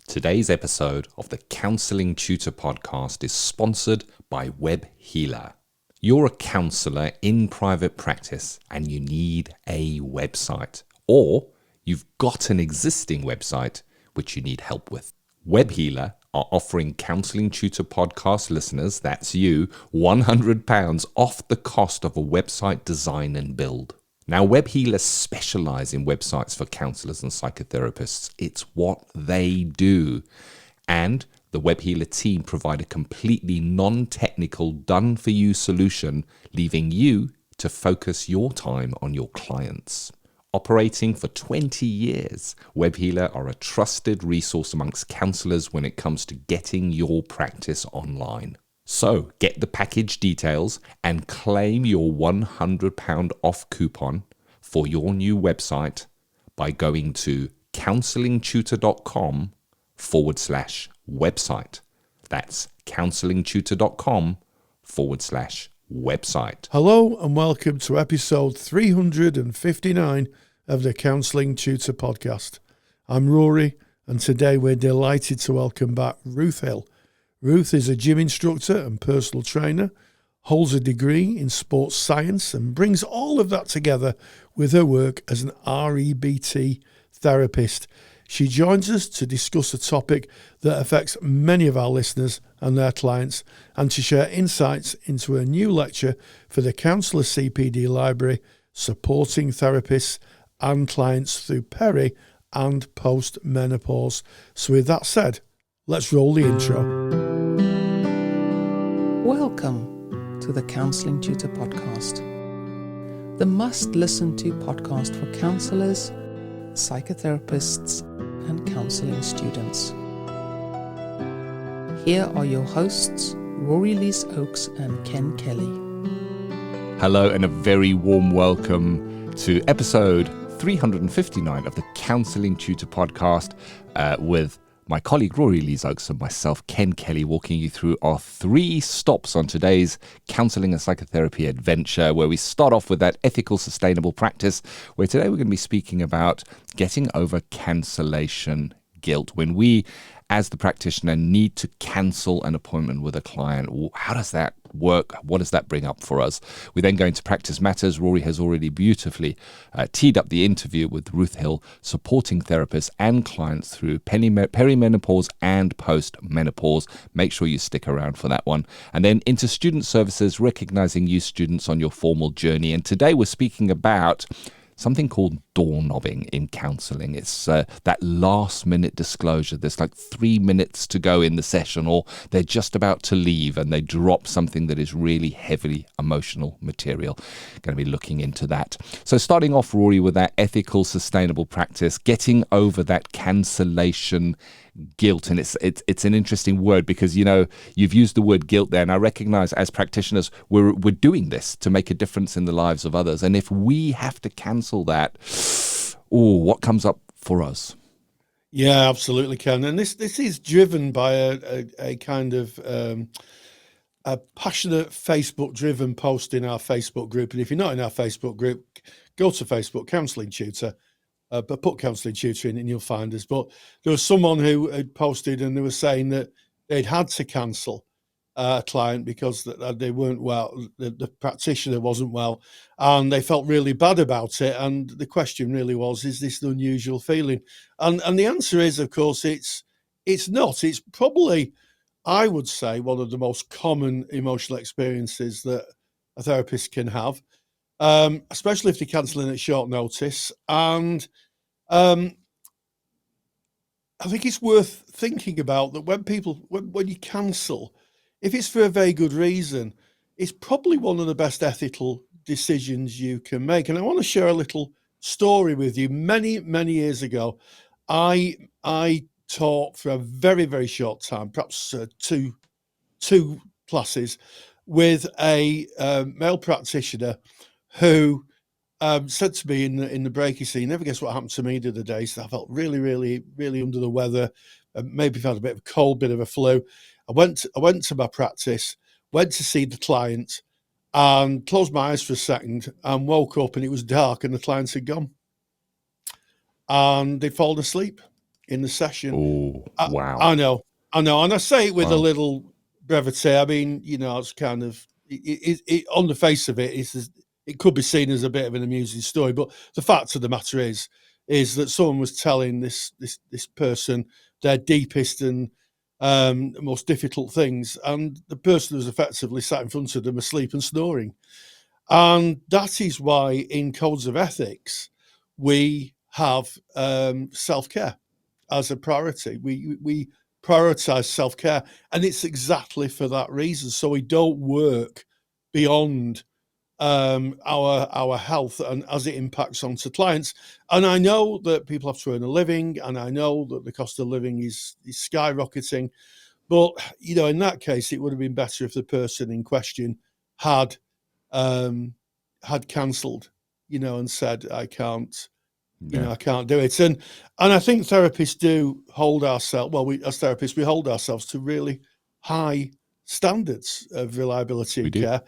Today's episode of the Counselling Tutor Podcast is sponsored by Web Healer. You're a counsellor in private practice and you need a website, or you've got an existing website which you need help with. Web Healer are offering Counselling Tutor Podcast listeners, that's you, £100 off the cost of a website design and build. Now, Web Healers specialize in websites for counselors and psychotherapists. It's what they do. And the Web Healer team provide a completely non-technical, done-for-you solution, leaving you to focus your time on your clients. Operating for 20 years, Web Healer are a trusted resource amongst counselors when it comes to getting your practice online. So get the package details and claim your £100 off coupon for your new website by going to counsellingtutor.com/website. That's counsellingtutor.com/website. Hello and welcome to episode 359 of the Counselling Tutor Podcast. I'm Rory and today we're delighted to welcome back Ruth Hill. Ruth is a gym instructor and personal trainer, holds a degree in sports science and brings all of that together with her work as an REBT therapist. She joins us to discuss a topic that affects many of our listeners and their clients and to share insights into a new lecture for the Counsellor CPD Library, supporting therapists and clients through peri and post-menopause. So with that said, let's roll the intro. Welcome to the Counselling Tutor Podcast, the must-listen-to podcast for counsellors, psychotherapists, and counselling students. Here are your hosts, Rory Oakes and Ken Kelly. Hello and a very warm welcome to episode 359 of the Counselling Tutor Podcast with my colleague Rory Oakes and myself, Ken Kelly, walking you through our 3 stops on today's counselling and psychotherapy adventure, where we start off with that ethical, sustainable practice, where today we're going to be speaking about getting over cancellation guilt. When we, as the practitioner, need to cancel an appointment with a client, how does that work? What does that bring up for us? We then go into practice matters. Rory has already beautifully teed up the interview with Ruth Hill, supporting therapists and clients through perimenopause and post-menopause. Make sure you stick around for that one. And then into student services, recognizing you students on your formal journey. And today we're speaking about something called doorknobbing in counselling. It's that last-minute disclosure. There's like 3 minutes to go in the session, or they're just about to leave and they drop something that is really heavily emotional material. Going to be looking into that. So starting off, Rory, with that ethical, sustainable practice, getting over that cancellation guilt. And it's an interesting word because, you know, you've used the word guilt there, and I recognize as practitioners we're doing this to make a difference in the lives of others, and if we have to cancel that, what comes up for us? Yeah, absolutely, Ken. And this is driven by a kind of a passionate Facebook-driven post in our Facebook group. And if you're not in our Facebook group, go to Facebook, Counselling Tutor. But put Counselling Tutor in and you'll find us. But there was someone who had posted and they were saying that they'd had to cancel a client because they weren't well, the practitioner wasn't well, and they felt really bad about it. And the question really was, is this an unusual feeling? And the answer is, of course, it's not. It's probably, I would say, one of the most common emotional experiences that a therapist can have. Especially if they're cancelling at short notice. And I think it's worth thinking about that when you cancel, if it's for a very good reason, it's probably one of the best ethical decisions you can make. And I want to share a little story with you. Many, many years ago, I taught for a very, very short time, perhaps two classes, with a male practitioner who said to me in the break, you see, never guess what happened to me the other day. So I felt really, really, really under the weather. Maybe had a bit of a cold, bit of a flu. I went to my practice, went to see the client, and closed my eyes for a second and woke up, and it was dark, and the clients had gone, and they'd fallen asleep. in the session. Oh, wow. I know, and I say it with a little brevity. I mean, it's kind of on the face of it, it could be seen as a bit of an amusing story, but the fact of the matter is that someone was telling this person their deepest and most difficult things, and the person was effectively sat in front of them asleep and snoring. And that is why in codes of ethics we have self-care as a priority. We prioritize self-care, and it's exactly for that reason. So we don't work beyond our health and as it impacts onto clients. And I know that people have to earn a living, and I know that the cost of living is skyrocketing. But in that case, it would have been better if the person in question had cancelled, and said, I can't. I can't do it. And I think therapists do hold ourselves, as therapists, we hold ourselves to really high standards of reliability and care.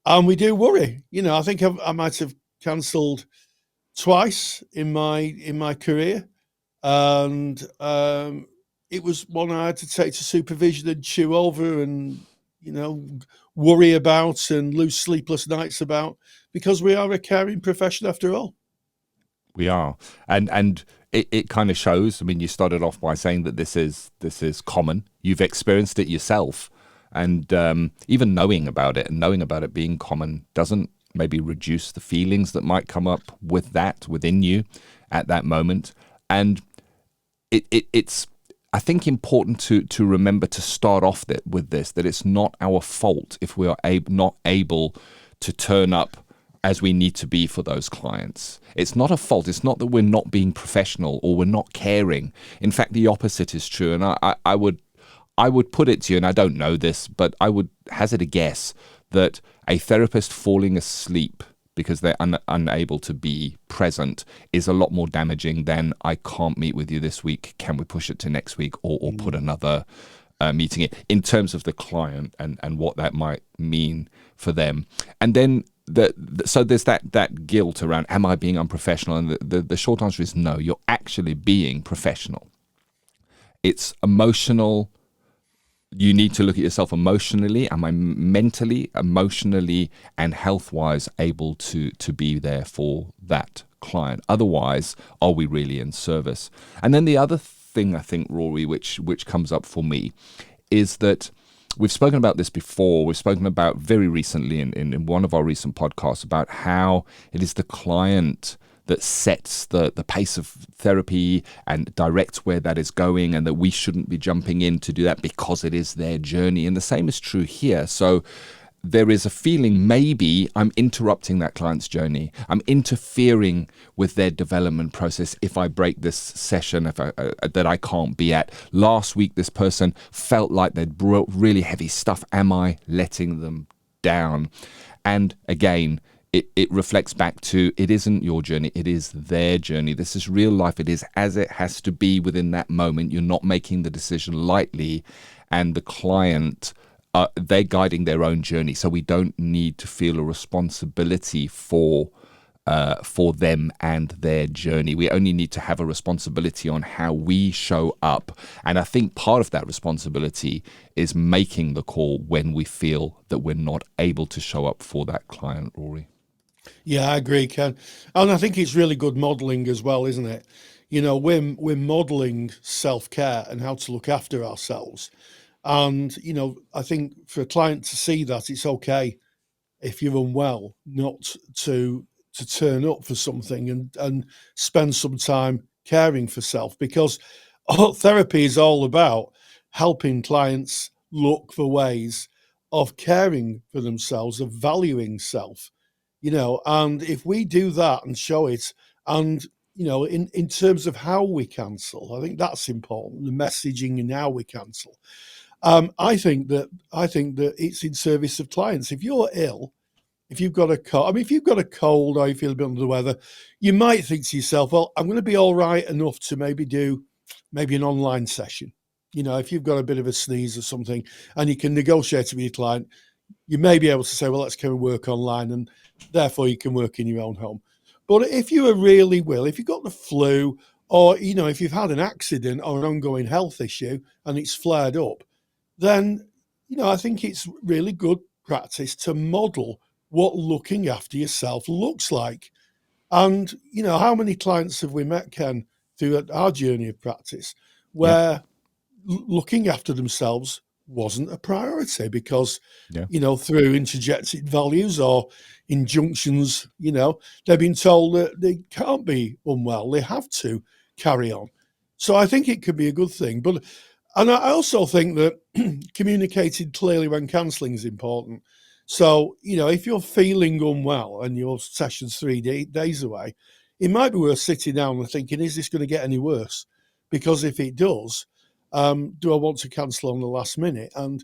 And we do worry. I think I might have cancelled twice in my career. And it was one I had to take to supervision and chew over and, worry about and lose sleepless nights about, because we are a caring profession after all. We are, and it kind of shows. I mean, you started off by saying that this is common. You've experienced it yourself, and even knowing about it and knowing about it being common doesn't maybe reduce the feelings that might come up with that within you at that moment. And it's I think important to remember to start off with this, that it's not our fault if we are not able to turn up as we need to be for those clients. It's not a fault. It's not that we're not being professional or we're not caring. In fact, the opposite is true. And I would put it to you, and I don't know this, but I would hazard a guess that a therapist falling asleep because they're unable to be present is a lot more damaging than I can't meet with you this week. Can we push it to next week or put another meeting in terms of the client and what that might mean for them. And then so there's that guilt around, am I being unprofessional? And the short answer is no, you're actually being professional. It's emotional. You need to look at yourself emotionally. Am I mentally, emotionally, and health-wise able to be there for that client? Otherwise, are we really in service? And then the other thing, I think, Rory, which comes up for me is that we've spoken about this before. We've spoken about very recently in one of our recent podcasts about how it is the client that sets the pace of therapy and directs where that is going, and that we shouldn't be jumping in to do that because it is their journey. And the same is true here. So there is a feeling maybe I'm interrupting that client's journey. I'm interfering with their development process if I break this session that I can't be at. Last week, this person felt like they'd brought really heavy stuff. Am I letting them down? And again, it reflects back to, it isn't your journey, it is their journey. This is real life. It is as it has to be within that moment. You're not making the decision lightly, and the client, they're guiding their own journey. So we don't need to feel a responsibility for them and their journey. We only need to have a responsibility on how we show up. And I think part of that responsibility is making the call when we feel that we're not able to show up for that client, Rory. Yeah, I agree, Ken. And I think it's really good modelling as well, isn't it? We're modelling self-care and how to look after ourselves. And, I think for a client to see that it's okay if you're unwell not to turn up for something and spend some time caring for self, because therapy is all about helping clients look for ways of caring for themselves, of valuing self. And if we do that and show it, and in terms of how we cancel, I think that's important, the messaging and how we cancel. I think that it's in service of clients. If you're ill, if you've got a cold, if you've got a cold or you feel a bit under the weather, you might think to yourself, well, I'm going to be all right enough to maybe do an online session. If you've got a bit of a sneeze or something and you can negotiate it with your client, you may be able to say, well, let's come and work online, and therefore you can work in your own home. But if you are really ill, if you've got the flu or, if you've had an accident or an ongoing health issue and it's flared up, then, I think it's really good practice to model what looking after yourself looks like. And, how many clients have we met, Ken, through our journey of practice where looking after themselves wasn't a priority because, through interjected values or injunctions, they've been told that they can't be unwell. They have to carry on. So I think it could be a good thing. And I also think that communicating clearly when counselling is important. So, if you're feeling unwell and your session's 3 days away, it might be worth sitting down and thinking, is this going to get any worse? Because if it does, do I want to cancel on the last minute? And,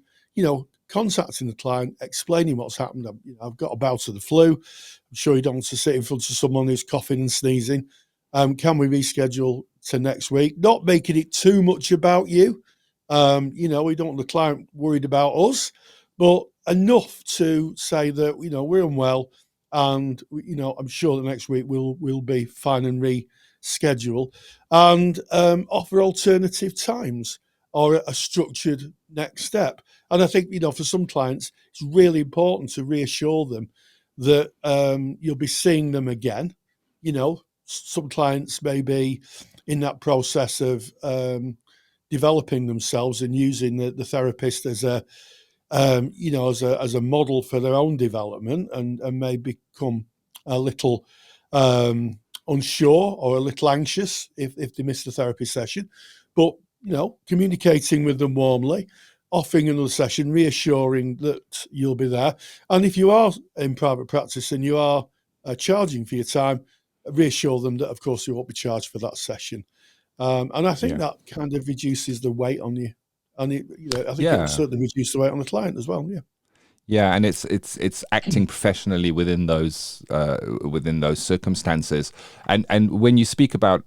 contacting the client, explaining what's happened. I've got a bout of the flu. I'm sure you don't want to sit in front of someone who's coughing and sneezing. Can we reschedule to next week? Not making it too much about you. We don't want the client worried about us, but enough to say that, we're unwell and, I'm sure the next week we'll be fine and reschedule and offer alternative times or a structured next step. And I think, for some clients, it's really important to reassure them that you'll be seeing them again. Some clients may be in that process of developing themselves and using the therapist as a model for their own development and may become a little unsure or a little anxious if they miss the therapy session. But, communicating with them warmly, offering another session, reassuring that you'll be there. And if you are in private practice and you are charging for your time, reassure them that, of course, you won't be charged for that session. And I think that kind of reduces the weight on you. And it will certainly reduce the weight on the client as well. Yeah. Yeah, and it's acting professionally within those circumstances. And when you speak about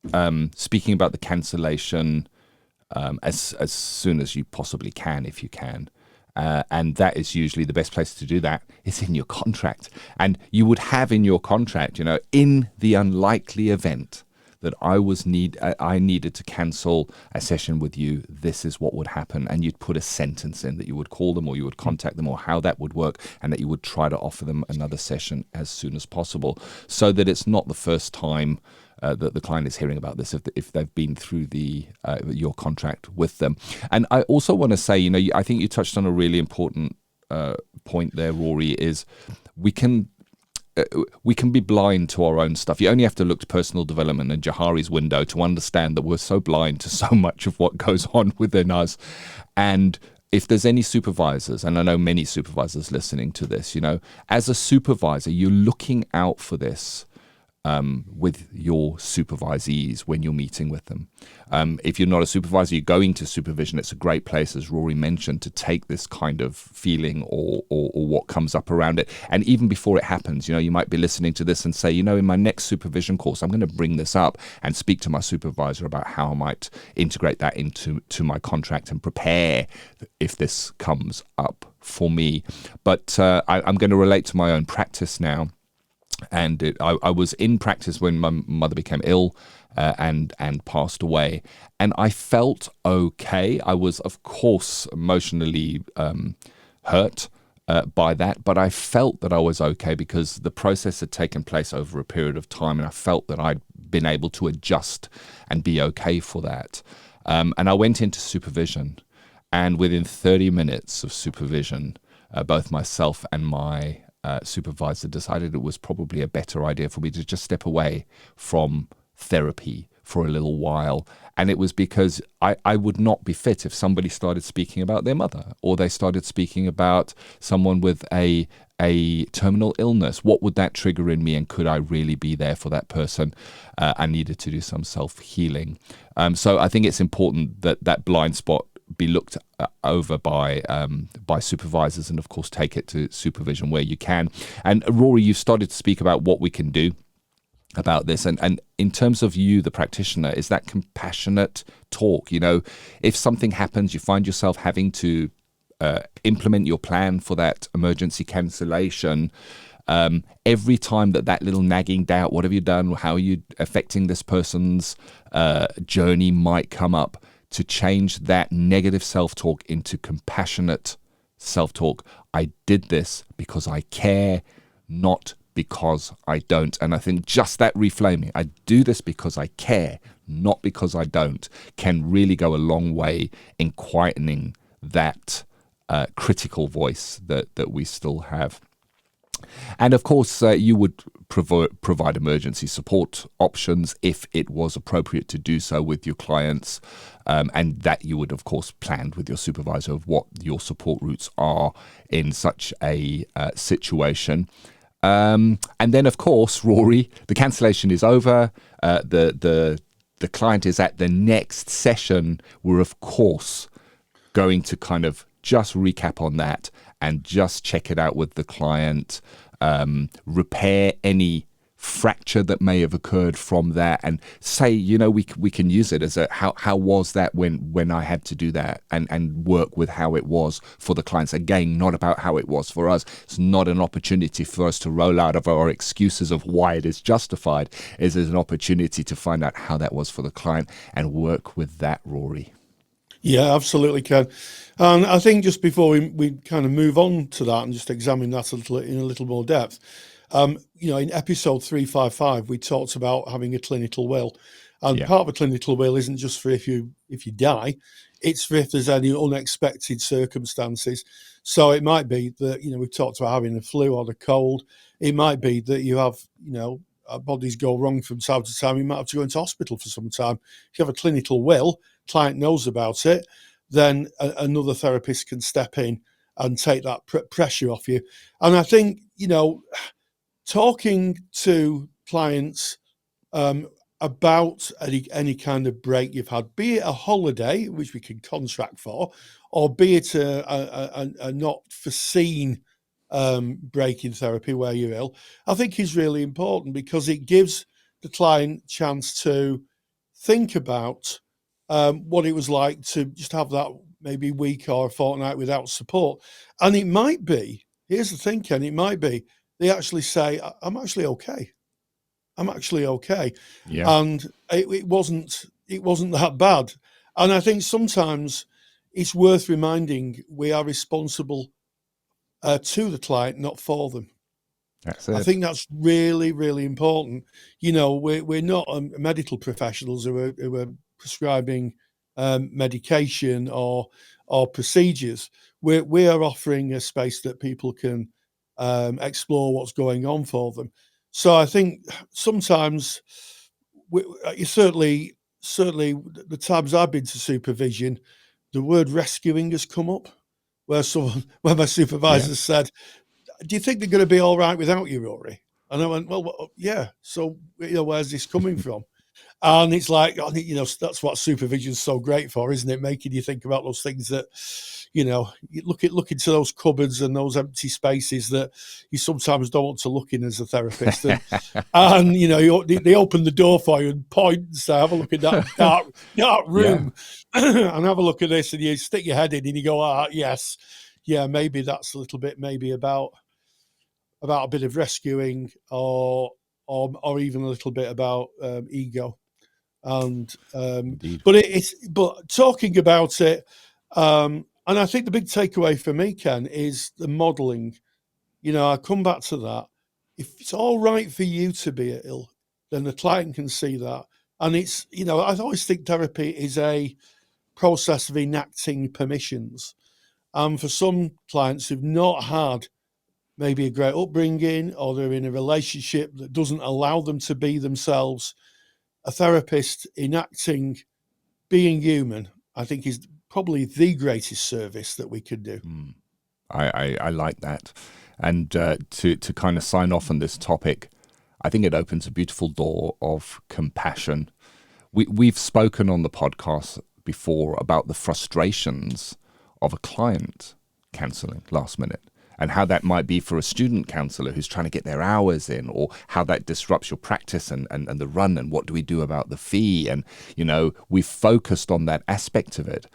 the cancellation as soon as you possibly can, if you can, and that is usually the best place to do that is in your contract. And you would have in your contract, in the unlikely event that I needed to cancel a session with you, this is what would happen. And you'd put a sentence in that you would call them or you would contact them or how that would work, and that you would try to offer them another session as soon as possible, so that it's not the first time that the client is hearing about this if they've been through your contract with them. And I also want to say, I think you touched on a really important point there, Rory, is we can be blind to our own stuff. You only have to look to personal development and Johari's window to understand that we're so blind to so much of what goes on within us. And if there's any supervisors, and I know many supervisors listening to this, as a supervisor, you're looking out for this with your supervisees when you're meeting with them. If you're not a supervisor, you're going to supervision. It's a great place, as Rory mentioned, to take this kind of feeling or what comes up around it. And even before it happens, you might be listening to this and say, in my next supervision course, I'm going to bring this up and speak to my supervisor about how I might integrate that into my contract and prepare if this comes up for me. But I'm going to relate to my own practice now. And I was in practice when my mother became ill and passed away, and I felt okay. I was, of course, emotionally hurt by that, but I felt that I was okay because the process had taken place over a period of time, and I felt that I'd been able to adjust and be okay for that. And I went into supervision, and within 30 minutes of supervision, both myself and my supervisor decided it was probably a better idea for me to just step away from therapy for a little while. And it was because I would not be fit if somebody started speaking about their mother, or they started speaking about someone with a terminal illness. What would that trigger in me, and could I really be there for that person? I needed to do some self-healing. So I think it's important that blind spot be looked over by supervisors, and of course take it to supervision where you can. And Rory, you've started to speak about what we can do about this, and in terms of you, the practitioner, is that compassionate talk. If something happens, you find yourself having to implement your plan for that emergency cancellation, Every time that little nagging doubt, what have you done? How are you affecting this person's journey might come up, to change that negative self-talk into compassionate self-talk. I did this because I care, not because I don't. And I think just that reframing, I do this because I care, not because I don't, can really go a long way in quietening that critical voice that we still have. And of course, you would provide emergency support options if it was appropriate to do so with your clients, and that you would, of course, plan with your supervisor of what your support routes are in such a situation. And then, of course, Rory, the cancellation is over. The client is at the next session. We're, of course, going to kind of just recap on that and just check it out with the client, repair any fracture that may have occurred from that, and say, we can use it as a how was that when I had to do that, and work with how it was for the clients. Again, not about how it was for us. It's not an opportunity for us to roll out of our excuses of why it is justified. It is an opportunity to find out how that was for the client and work with that, Rory. Yeah, absolutely, Ken. And I think just before we kind of move on to that and just examine that in a little more depth, in episode 355, we talked about having a clinical will. And part of a clinical will isn't just for if you die, it's for if there's any unexpected circumstances. So it might be that, we've talked about having the flu or the cold. It might be that you have, our bodies go wrong from time to time. You might have to go into hospital for some time. If you have a clinical will, client knows about it, then another therapist can step in and take that pressure off you. And I think, talking to clients about any kind of break you've had, be it a holiday, which we can contract for, or be it a not foreseen break in therapy where you're ill, I think is really important, because it gives the client a chance to think about what it was like to just have that maybe week or a fortnight without support. And it might be, here's the thing, Ken, it might be they actually say, I'm actually okay. I'm actually okay. Yeah. And it wasn't that bad. And I think sometimes it's worth reminding we are responsible to the client, not for them. That's it. I think that's really, really important. We're not medical professionals who are prescribing medication or procedures. We are offering a space that people can explore what's going on for them. So I think sometimes, certainly the times I've been to supervision, the word rescuing has come up, where my supervisor said, "Do you think they're going to be all right without you, Rory?" And I went, "Well, yeah. So, where's this coming from?" And it's like, that's what supervision's so great for, isn't it? Making you think about those things that, you look into those cupboards and those empty spaces that you sometimes don't want to look in as a therapist. And they open the door for you and point and say, "Have a look at that dark room and have a look at this." And you stick your head in and you go, yes. Yeah, maybe that's a little bit maybe about a bit of rescuing or even a little bit about ego. And but talking about it, and I think the big takeaway for me, Ken, is the modelling. I come back to that. If it's all right for you to be ill, then the client can see that. And it's, I always think therapy is a process of enacting permissions. And for some clients who've not had maybe a great upbringing, or they're in a relationship that doesn't allow them to be themselves, a therapist enacting being human, I think, is probably the greatest service that we could do. I like that. And to kind of sign off on this topic, I think it opens a beautiful door of compassion. We've spoken on the podcast before about the frustrations of a client cancelling last minute, and how that might be for a student counsellor who's trying to get their hours in, or how that disrupts your practice and the run, and what do we do about the fee? And, we've focused on that aspect of it.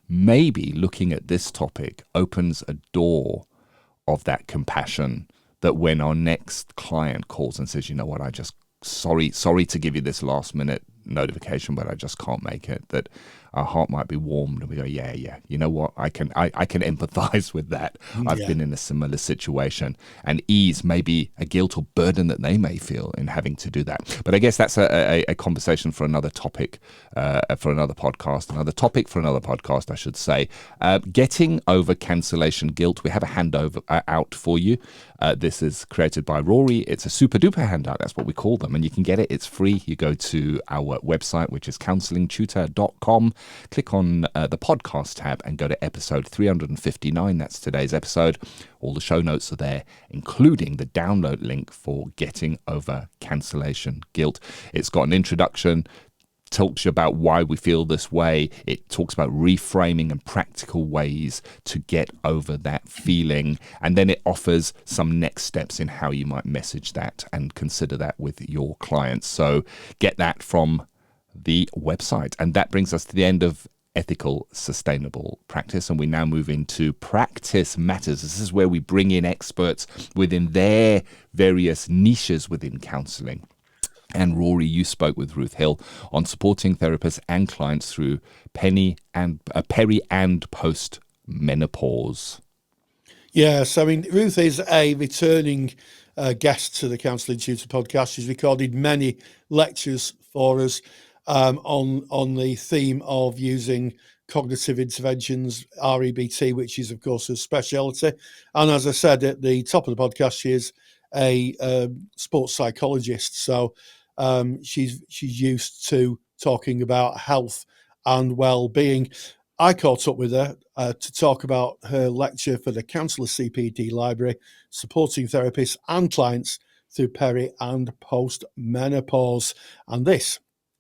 Maybe looking at this topic opens a door of that compassion that when our next client calls and says, you know what, I just sorry to give you this last minute notification, but I just can't make it, that our heart might be warmed and we go, yeah, you know what, I can empathize with that. I've been in a similar situation, and ease maybe a guilt or burden that they may feel in having to do that. But I guess that's a conversation for another topic, for another podcast, I should say. Getting over cancellation guilt. We have a handover out for you. This is created by Rory. It's a super duper handout. That's what we call them. And you can get it. It's free. You go to our website, which is counsellingtutor.com. Click on the podcast tab and go to episode 359. That's today's episode. All the show notes are there, including the download link for Getting Over Cancellation Guilt. It's got an introduction, talks you about why we feel this way. It talks about reframing and practical ways to get over that feeling. And then it offers some next steps in how you might message that and consider that with your clients. So get that from the website. And that brings us to the end of ethical, sustainable practice. And we now move into Practice Matters. This is where we bring in experts within their various niches within counselling. And Rory, you spoke with Ruth Hill on supporting therapists and clients through peri and post menopause. Yes, I mean, Ruth is a returning guest to the Counselling Tutor Podcast. She's recorded many lectures for us on the theme of using cognitive interventions, REBT, which is, of course, a speciality. And as I said at the top of the podcast, she is a sports psychologist. So she's used to talking about health and well-being. I caught up with her to talk about her lecture for the Counsellor CPD Library, supporting therapists and clients through peri and post-menopause. And this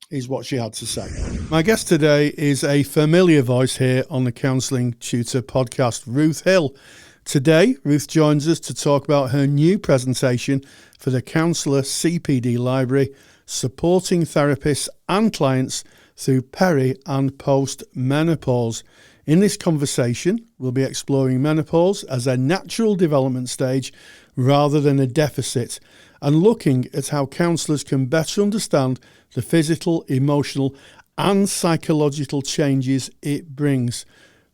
is what she had to say. My guest today is a familiar voice here on the Counselling Tutor Podcast, Ruth Hill. Today, Ruth joins us to talk about her new presentation for the Counsellor CPD Library, supporting therapists and clients through peri and post-menopause. In this conversation, we'll be exploring menopause as a natural development stage rather than a deficit, and looking at how counsellors can better understand the physical, emotional and psychological changes it brings.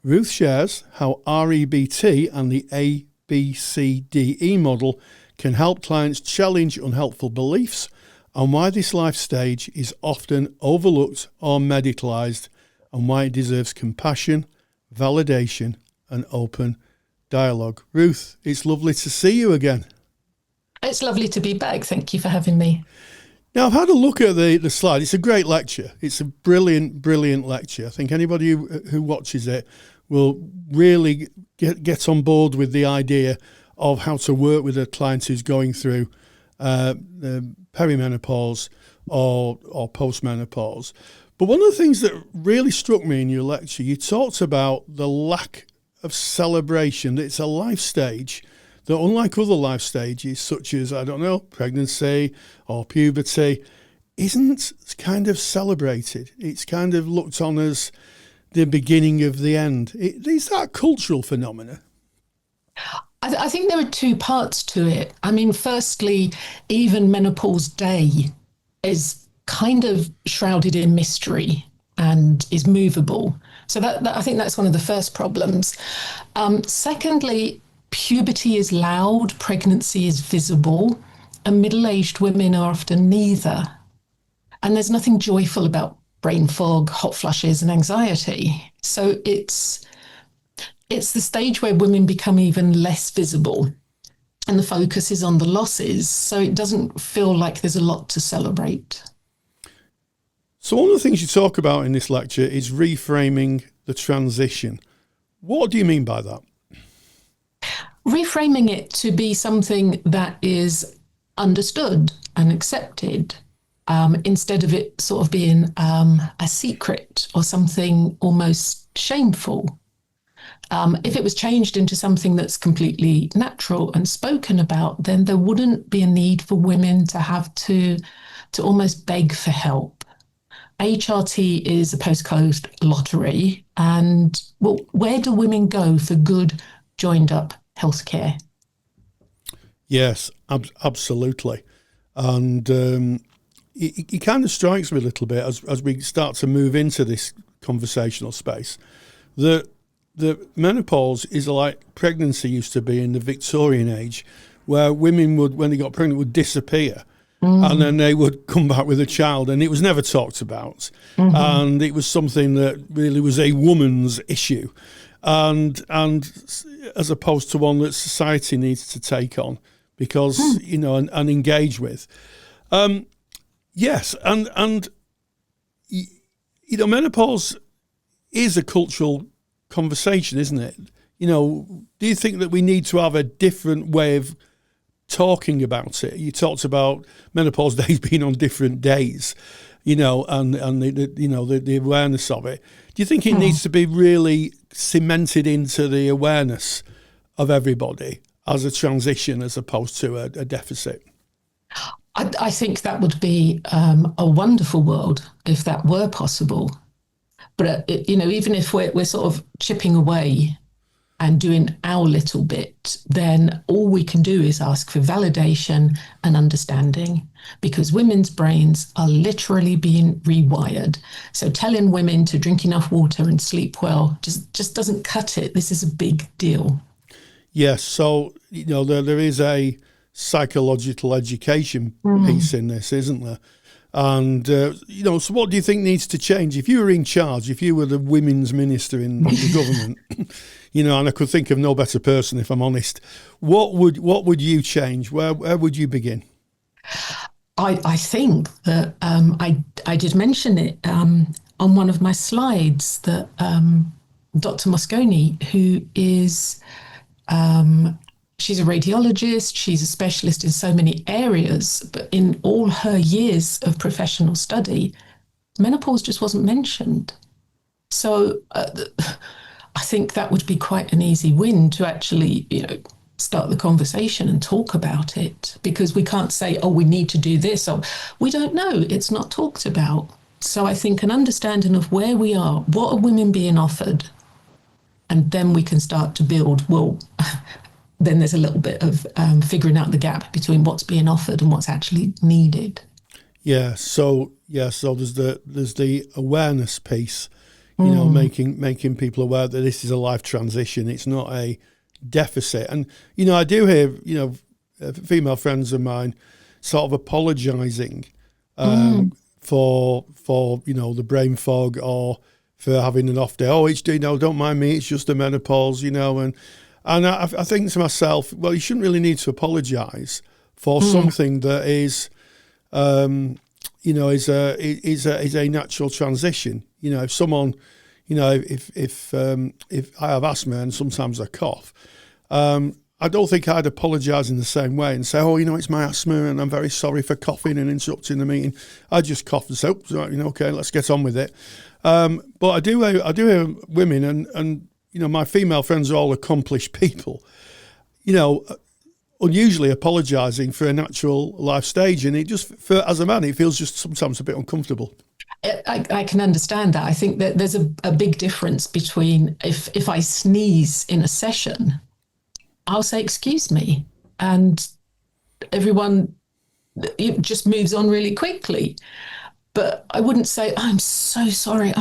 Ruth shares how REBT and the ABCDE model can help clients challenge unhelpful beliefs, and why this life stage is often overlooked or medicalised, and why it deserves compassion, validation and open dialogue. Ruth, it's lovely to see you again. It's lovely to be back. Thank you for having me. Now, I've had a look at the slide. It's a great lecture. It's a brilliant lecture. I think anybody who watches it will really get on board with the idea of how to work with a client who's going through perimenopause or postmenopause. But one of the things that really struck me in your lecture, you talked about the lack of celebration. It's a life stage that, unlike other life stages, such as, pregnancy or puberty, isn't kind of celebrated. It's kind of looked on as the beginning of the end. Is that a cultural phenomena? I think there are two parts to it. I mean, firstly, even Menopause Day is kind of shrouded in mystery and is movable. So that I think that's one of the first problems. Secondly, puberty is loud, pregnancy is visible, and middle-aged women are often neither. And there's nothing joyful about brain fog, hot flushes, and anxiety. So it's the stage where women become even less visible, and the focus is on the losses. So it doesn't feel like there's a lot to celebrate. So one of the things you talk about in this lecture is reframing the transition. What do you mean by that? Reframing it to be something that is understood and accepted, instead of it sort of being a secret or something almost shameful. If it was changed into something that's completely natural and spoken about, then there wouldn't be a need for women to have to almost beg for help. HRT is a postcode lottery, and where do women go for good, joined up healthcare? Yes, absolutely. And it kind of strikes me a little bit as we start to move into this conversational space that menopause is like pregnancy used to be in the Victorian age, where women would, when they got pregnant, would disappear. And then they would come back with a child, and it was never talked about. And it was something that really was a woman's issue, and as opposed to one that society needs to take on because and engage with. Yes, and menopause is a cultural conversation, isn't it? Do you think that we need to have a different way of talking about it? You talked about menopause days being on different days, and the awareness of it. Do you think it needs to be really cemented into the awareness of everybody as a transition as opposed to a deficit? I think that would be a wonderful world if that were possible. But, even if we're sort of chipping away and doing our little bit, then all we can do is ask for validation and understanding, because women's brains are literally being rewired. So telling women to drink enough water and sleep well just doesn't cut it. This is a big deal. Yes. So, there is a psychological education piece in this, isn't there? And, so what do you think needs to change? If you were in charge, if you were the women's minister in the government, and I could think of no better person, if I'm honest, what would you change? Where would you begin? I think that I did mention it on one of my slides that Dr. Mosconi, who is... she's a radiologist, she's a specialist in so many areas, but in all her years of professional study, menopause just wasn't mentioned. So I think that would be quite an easy win to actually, start the conversation and talk about it, because we can't say, oh, we need to do this, or we don't know, it's not talked about. So I think an understanding of where we are, what are women being offered, and then we can start to build, then there's a little bit of figuring out the gap between what's being offered and what's actually needed. Yeah. So there's the awareness piece, making people aware that this is a life transition. It's not a deficit. And, I do hear, female friends of mine sort of apologising for the brain fog or for having an off day. Oh, don't mind me. It's just the menopause, And I think to myself, well, you shouldn't really need to apologise for something that is, is a natural transition. If someone, if I have asthma and sometimes I cough, I don't think I'd apologise in the same way and say, oh, it's my asthma and I'm very sorry for coughing and interrupting the meeting. I just cough and say, okay, let's get on with it. But I do hear women and my female friends are all accomplished people, unusually apologising for a natural life stage. And it just, as a man, it feels just sometimes a bit uncomfortable. I can understand that. I think that there's a big difference between if I sneeze in a session, I'll say, excuse me. And everyone, it just moves on really quickly. But I wouldn't say, I'm so sorry.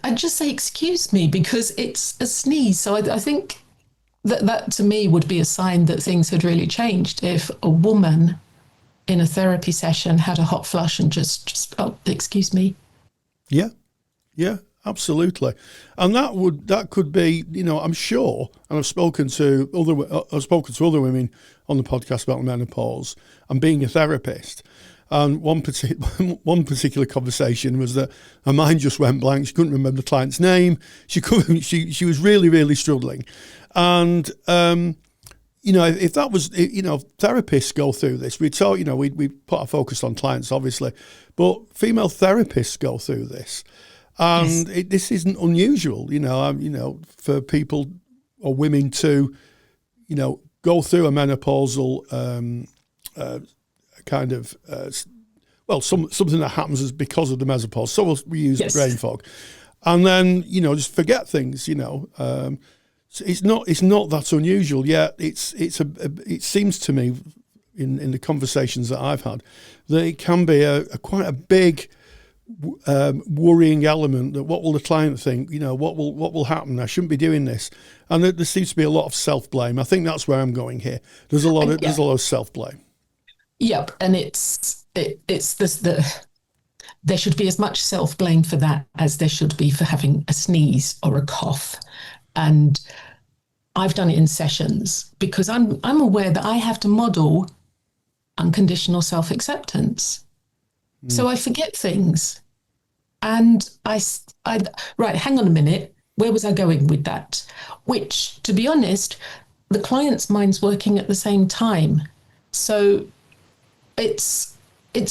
I'd just say, excuse me, because it's a sneeze. So I think that to me would be a sign that things had really changed. If a woman in a therapy session had a hot flush and just oh, excuse me. Yeah, absolutely. And that could be, I'm sure, and I've spoken to other women on the podcast about menopause and being a therapist. And one particular conversation was that her mind just went blank. She couldn't remember the client's name. She was really, really struggling. And, if that was, therapists go through this. We talk, we put our focus on clients, obviously, but female therapists go through this. And yes. This isn't unusual, for people or women to, go through a menopausal kind of something that happens is because of the menopause. So we use brain fog, and then just forget things. It's not that unusual. Yeah, it seems to me in the conversations that I've had that it can be a quite a big worrying element. That what will the client think? What will happen? I shouldn't be doing this. And there seems to be a lot of self-blame. I think that's where I'm going here. There's a lot of self-blame. Yep, and it's this there should be as much self-blame for that as there should be for having a sneeze or a cough. And I've done it in sessions because I'm aware that I have to model unconditional self-acceptance. So I forget things. And I right, hang on a minute. Where was I going with that? Which, to be honest, the client's mind's working at the same time. So it's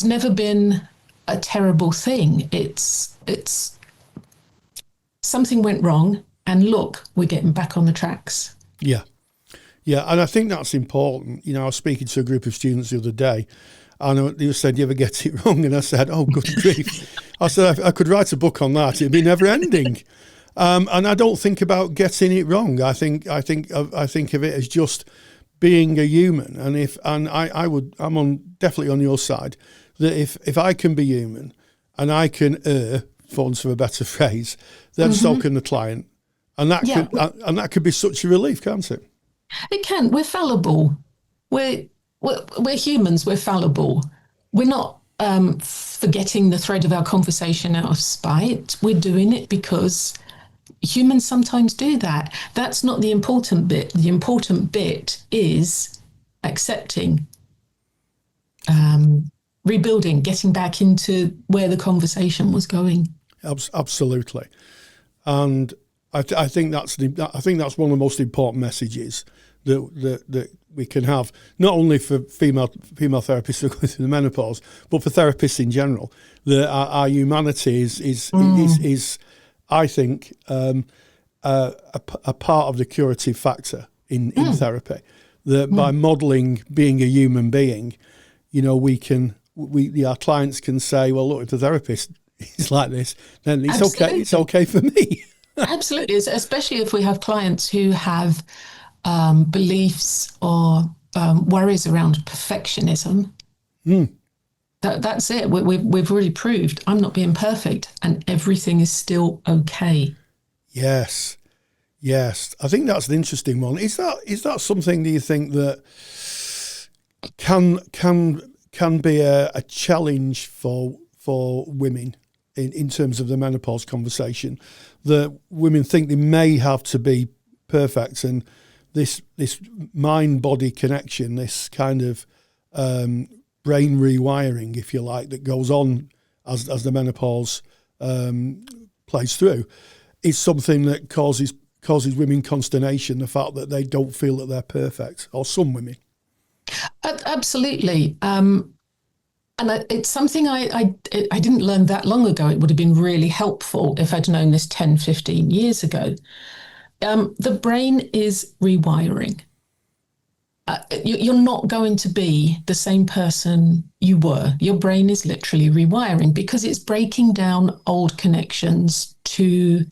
never been a terrible thing. It's something went wrong, and look, we're getting back on the tracks. Yeah, and I think that's important. I was speaking to a group of students the other day, and they said, "You ever get it wrong?" And I said, "Oh, good grief!" I said, "I could write a book on that. It'd be never ending." And I don't think about getting it wrong. I think of it as just being a human. And I'm definitely on your side. That if I can be human and I can err, for want of a better phrase, then so can the client. And that could be such a relief, can't it? It can. We're fallible. We're humans. We're fallible. We're not forgetting the thread of our conversation out of spite. We're doing it because humans sometimes do that. That's not the important bit. The important bit is accepting, rebuilding, getting back into where the conversation was going. Absolutely. And I think that's one of the most important messages that we can have, not only for female therapists who are going through the menopause, but for therapists in general. That our humanity is I think, a part of the curative factor in therapy. That by modelling being a human being, our clients can say, well, look, if the therapist is like this, then it's okay. It's okay for me. Absolutely, especially if we have clients who have beliefs or worries around perfectionism. That's it. We've really proved I'm not being perfect, and everything is still okay. Yes. I think that's an interesting one. Is that something? Do you think that can be a challenge for women in terms of the menopause conversation? That women think they may have to be perfect, and this mind-body connection, this kind of brain rewiring, if you like, that goes on as the menopause plays through, is something that causes women consternation, the fact that they don't feel that they're perfect, or some women. Absolutely. And it's something I didn't learn that long ago. It would have been really helpful if I'd known this 10, 15 years ago. The brain is rewiring. You're not going to be the same person you were. Your brain is literally rewiring because it's breaking down old connections to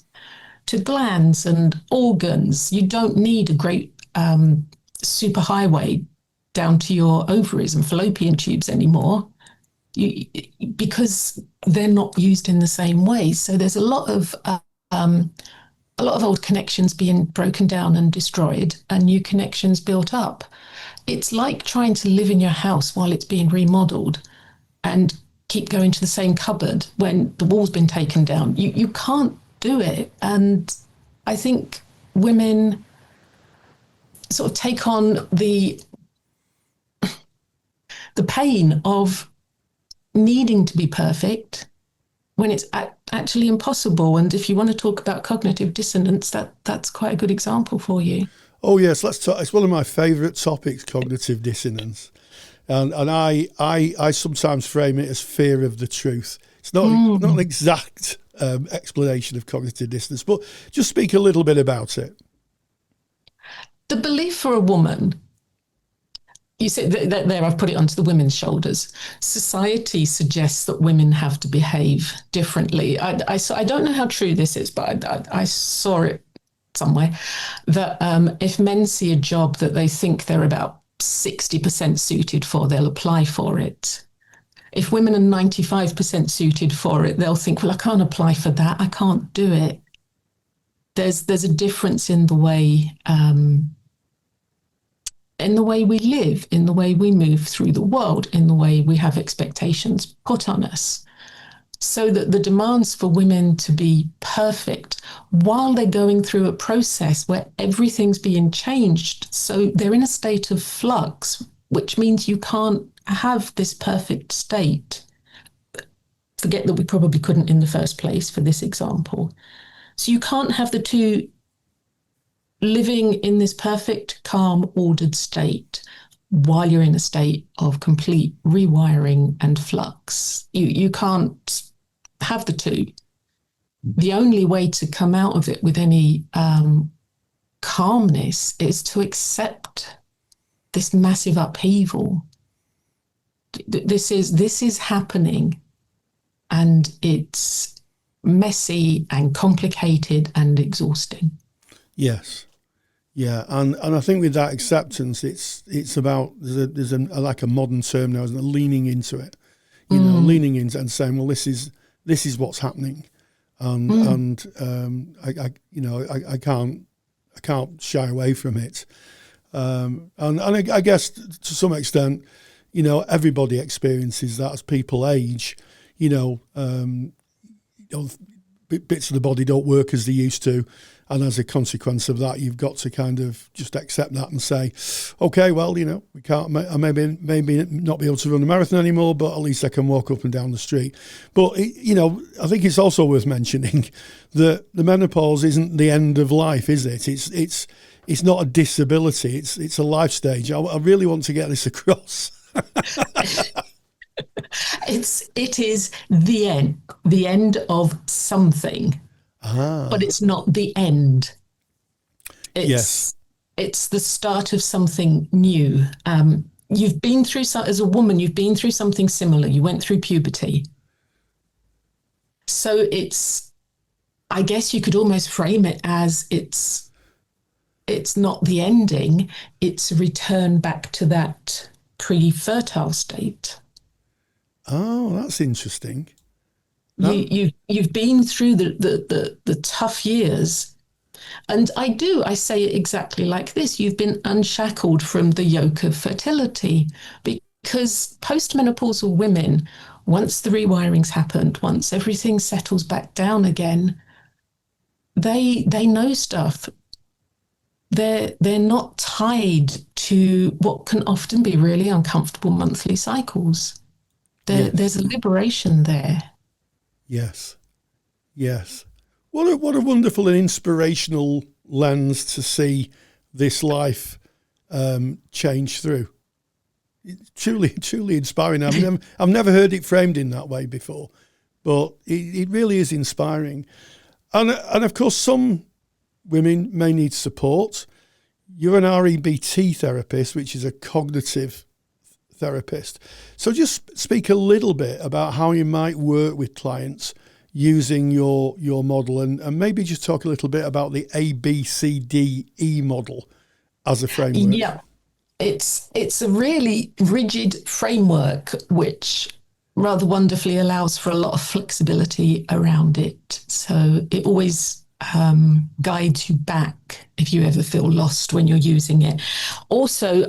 glands and organs. You don't need a great superhighway down to your ovaries and fallopian tubes anymore, because they're not used in the same way. So there's a lot of old connections being broken down and destroyed, and new connections built up. It's like trying to live in your house while it's being remodeled and keep going to the same cupboard when the wall's been taken down. You can't do it. And I think women sort of take on the pain of needing to be perfect when it's actually impossible. And if you want to talk about cognitive dissonance, that's quite a good example for you. Oh yes, let's talk. It's one of my favourite topics, cognitive dissonance, and I sometimes frame it as fear of the truth. It's not an exact explanation of cognitive dissonance, but just speak a little bit about it. The belief for a woman, you said that there, I've put it onto the women's shoulders. Society suggests that women have to behave differently. I don't know how true this is, but I saw it somewhere, that if men see a job that they think they're about 60% suited for, they'll apply for it. If women are 95% suited for it, they'll think, well, I can't apply for that. I can't do it. There's a difference in the way we live, in the way we move through the world, in the way we have expectations put on us. So that the demands for women to be perfect while they're going through a process where everything's being changed. So they're in a state of flux, which means you can't have this perfect state. Forget that we probably couldn't in the first place for this example. So you can't have the two living in this perfect, calm, ordered state while you're in a state of complete rewiring and flux. You can't have the two. The only way to come out of it with any calmness is to accept this massive upheaval. This is happening, and it's messy and complicated and exhausting. Yes. Yeah, and I think with that acceptance, it's about there's like a modern term now, isn't it? Leaning into it, leaning into and saying, well, this is what's happening, and I can't shy away from it, and I guess to some extent, everybody experiences that as people age, bits of the body don't work as they used to. And as a consequence of that, you've got to kind of just accept that and say, okay, well, we can't, I maybe not be able to run a marathon anymore, but at least I can walk up and down the street. But, I think it's also worth mentioning that the menopause isn't the end of life, is it? It's not a disability. It's a life stage. I really want to get this across. It is the end of something. But it's not the end. It's the start of something new. You've been through, as a woman, you've been through something similar. You went through puberty. So I guess you could almost frame it as it's not the ending. It's a return back to that pre-fertile state. Oh, that's interesting. You've been through the tough years, and I say it exactly like this: you've been unshackled from the yoke of fertility, because postmenopausal women, once the rewiring's happened, once everything settles back down again, they know stuff. They're not tied to what can often be really uncomfortable monthly cycles. There's a liberation there. Yes. What a wonderful and inspirational lens to see this life change through. It's truly inspiring. I've never heard it framed in that way before, but it really is inspiring. And of course, some women may need support. You're an REBT therapist, which is a cognitive therapist. So just speak a little bit about how you might work with clients using your model, and maybe just talk a little bit about the ABCDE model as a framework. Yeah, it's a really rigid framework which rather wonderfully allows for a lot of flexibility around it. So it always guides you back if you ever feel lost when you're using it. Also,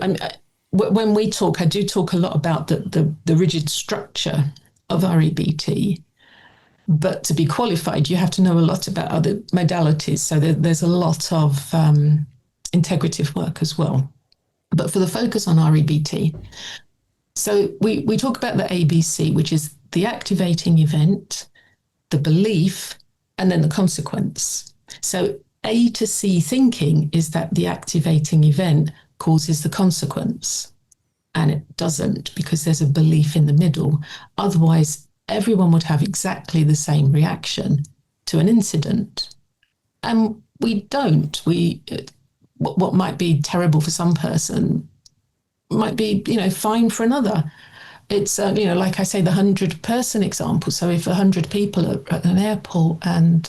when we talk, I do talk a lot about the rigid structure of REBT, but to be qualified, you have to know a lot about other modalities. So there's a lot of integrative work as well. But for the focus on REBT, so we talk about the ABC, which is the activating event, the belief, and then the consequence. So A to C thinking is that the activating event causes the consequence, and it doesn't, because there's a belief in the middle. Otherwise, everyone would have exactly the same reaction to an incident, and we don't. What might be terrible for some person might be, fine for another. It's like I say, the 100-person example. So if 100 people are at an airport and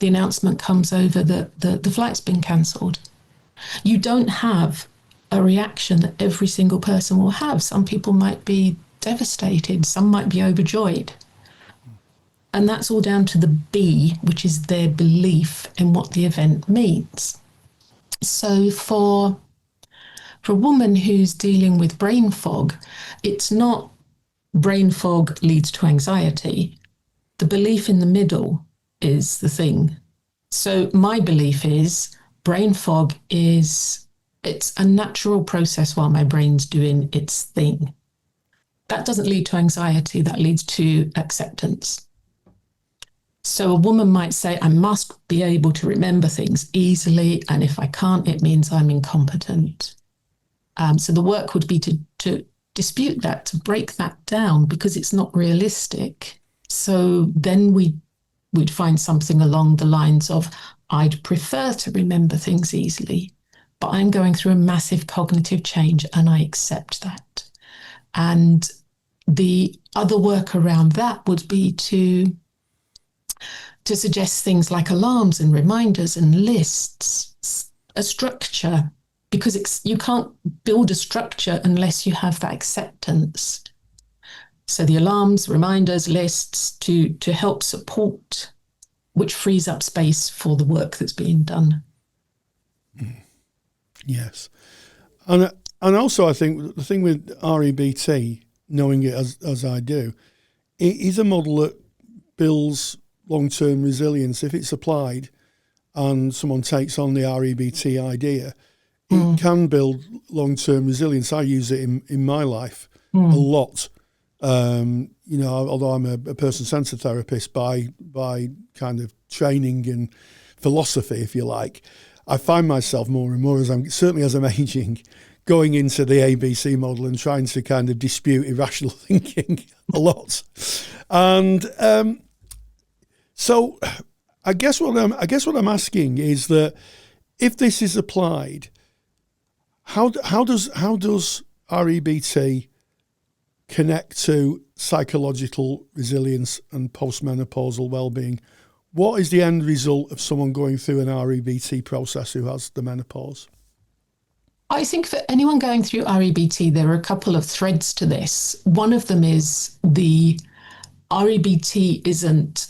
the announcement comes over that the flight's been cancelled. You don't have a reaction that every single person will have. Some people might be devastated, some might be overjoyed. And that's all down to the B, which is their belief in what the event means. So for a woman who's dealing with brain fog, it's not brain fog leads to anxiety. The belief in the middle is the thing. So my belief is brain fog it's a natural process while my brain's doing its thing. That doesn't lead to anxiety, that leads to acceptance. So a woman might say, I must be able to remember things easily, and if I can't, it means I'm incompetent. So the work would be to dispute that, to break that down, because it's not realistic. So then we'd find something along the lines of, I'd prefer to remember things easily, but I'm going through a massive cognitive change and I accept that. And the other work around that would be to suggest things like alarms and reminders and lists, a structure, because you can't build a structure unless you have that acceptance. So the alarms, reminders, lists to help support, which frees up space for the work that's being done. Yes. And also I think the thing with REBT, knowing it as I do, it is a model that builds long-term resilience. If it's applied and someone takes on the REBT idea, it can build long-term resilience. I use it in my life a lot. Although I'm a person-centered therapist by kind of training and philosophy, if you like, I find myself more and more as I'm aging, going into the ABC model and trying to kind of dispute irrational thinking a lot. And so I guess what I'm asking is that if this is applied, how does REBT connect to psychological resilience and postmenopausal well-being? What is the end result of someone going through an REBT process who has the menopause? I think for anyone going through REBT, there are a couple of threads to this. One of them is the REBT isn't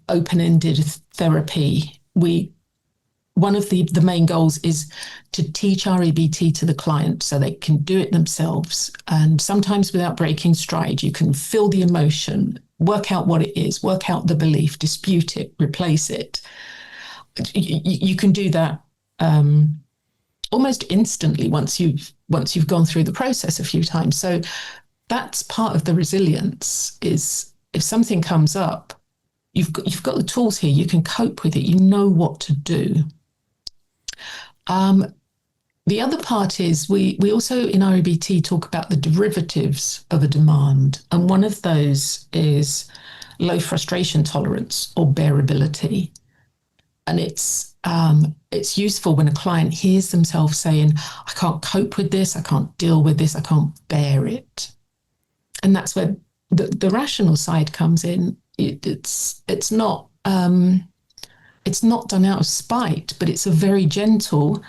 open-ended therapy. One of the main goals is to teach REBT to the client so they can do it themselves. And sometimes without breaking stride, you can feel the emotion, work out what it is, work out the belief, dispute it, replace it. You can do that almost instantly once you've gone through the process a few times. So that's part of the resilience, is if something comes up, you've got the tools here, you can cope with it, you know what to do. The other part is we also in REBT talk about the derivatives of a demand, and one of those is low frustration tolerance or bearability. And it's useful when a client hears themselves saying, I can't cope with this, I can't deal with this, I can't bear it. And that's where the rational side comes in. It's not done out of spite, but it's a very gentle,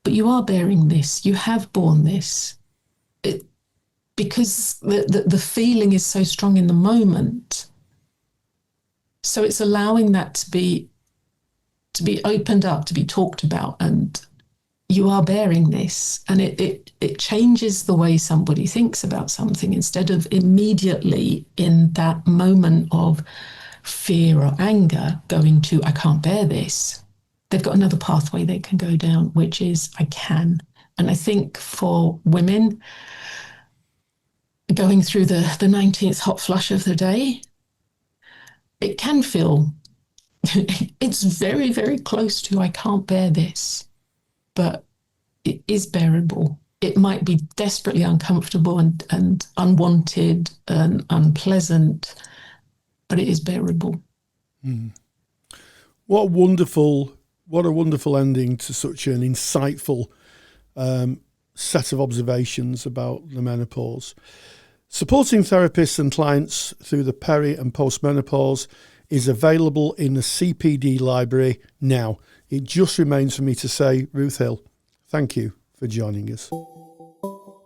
but you are bearing this, you have borne this. Because the feeling is so strong in the moment. So it's allowing that to be opened up, to be talked about, and you are bearing this. And it changes the way somebody thinks about something. Instead of immediately in that moment of fear or anger going to, I can't bear this, they've got another pathway they can go down, which is, I can. And I think for women going through the 19th hot flush of the day, it can feel, it's very, very close to, I can't bear this, but it is bearable. It might be desperately uncomfortable and unwanted and unpleasant, but it is bearable. What a wonderful ending to such an insightful set of observations about the menopause. Supporting therapists and clients through the peri and postmenopause is available in the CPD library now. It just remains for me to say, Ruth Hill, thank you for joining us.